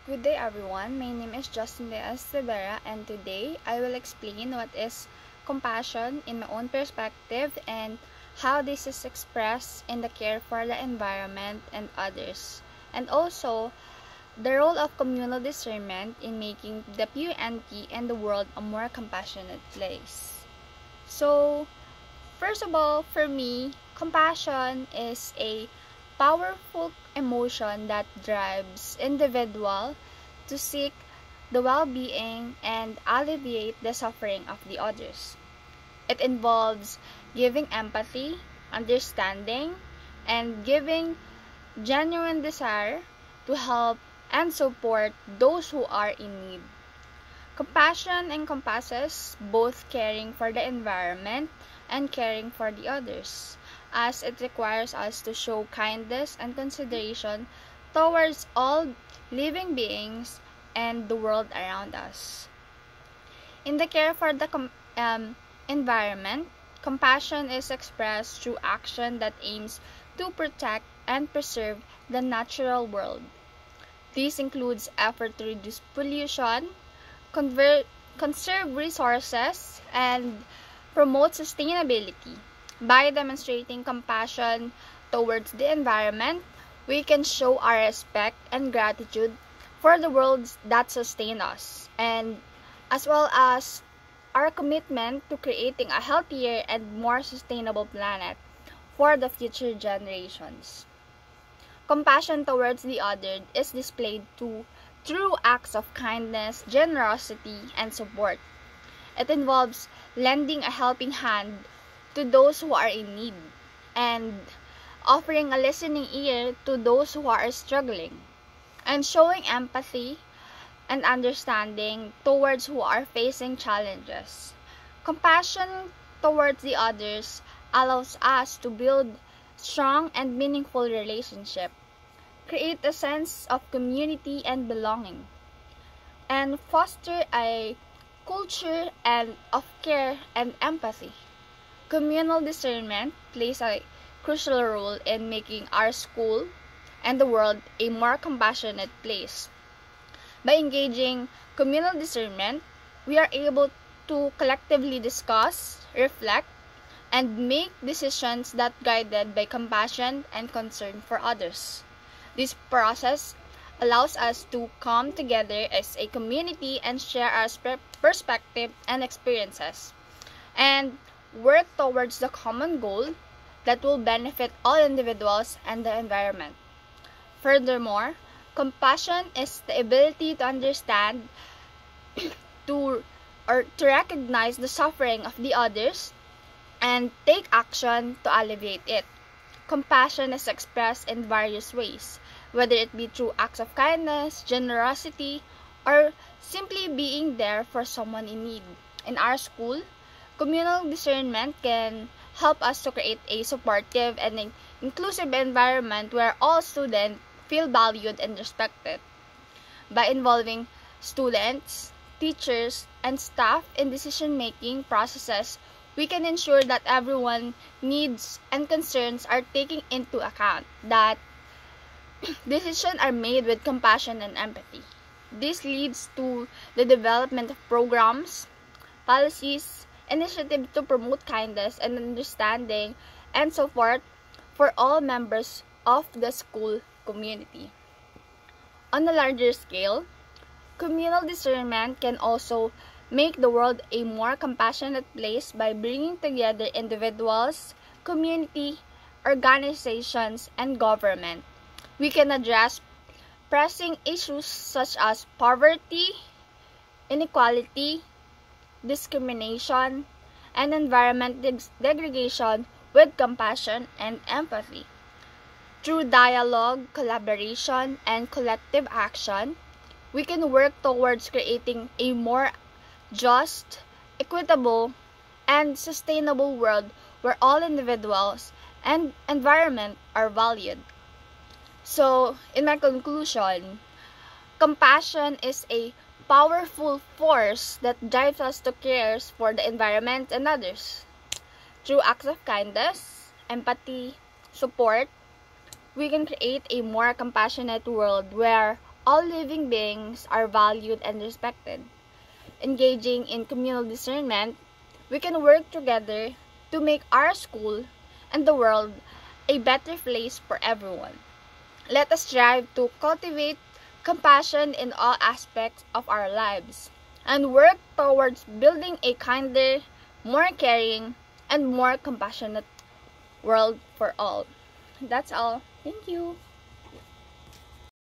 Good day everyone, my name is Justin de Estevera and today I will explain what is compassion in my own perspective and how this is expressed in the care for the environment and others, and also the role of communal discernment in making the PUNT and the world a more compassionate place. So, first of all, for me, compassion is a powerful emotion that drives individual to seek the well-being and alleviate the suffering of the others. It involves giving empathy, understanding, and giving genuine desire to help and support those who are in need. Compassion encompasses both caring for the environment and caring for the others, as it requires us to show kindness and consideration towards all living beings and the world around us. In the care for the environment, compassion is expressed through action that aims to protect and preserve the natural world. This includes effort to reduce pollution, conserve resources, and promote sustainability. By demonstrating compassion towards the environment, we can show our respect and gratitude for the worlds that sustain us, and as well as our commitment to creating a healthier and more sustainable planet for the future generations. Compassion towards the other is displayed through acts of kindness, generosity, and support. It involves lending a helping hand to those who are in need and offering a listening ear to those who are struggling, and showing empathy and understanding towards who are facing challenges. Compassion towards the others allows us to build strong and meaningful relationships, create a sense of community and belonging, and foster a culture of care and empathy. Communal discernment plays a crucial role in making our school and the world a more compassionate place. By engaging communal discernment, we are able to collectively discuss, reflect, and make decisions that are guided by compassion and concern for others. This process allows us to come together as a community and share our perspective and experiences, and work towards the common goal that will benefit all individuals and the environment. Furthermore, compassion is the ability to understand to recognize the suffering of the others and take action to alleviate it. Compassion is expressed in various ways, whether it be through acts of kindness, generosity, or simply being there for someone in need. In our school, communal discernment can help us to create a supportive and inclusive environment where all students feel valued and respected. By involving students, teachers, and staff in decision-making processes, we can ensure that everyone's needs and concerns are taken into account, that decisions are made with compassion and empathy. This leads to the development of programs, policies, initiatives to promote kindness and understanding and support for all members of the school community. On a larger scale, communal discernment can also make the world a more compassionate place by bringing together individuals, community, organizations, and government. We can address pressing issues such as poverty, inequality, discrimination, and environment degradation with compassion and empathy. Through dialogue, collaboration, and collective action, we can work towards creating a more just, equitable, and sustainable world where all individuals and environment are valued. So, in my conclusion, compassion is a powerful force that drives us to care for the environment and others. Through acts of kindness, empathy, support, we can create a more compassionate world where all living beings are valued and respected. Engaging in communal discernment, we can work together to make our school and the world a better place for everyone. Let us strive to cultivate compassion in all aspects of our lives and work towards building a kinder, more caring, and more compassionate world for all. That's all. Thank you.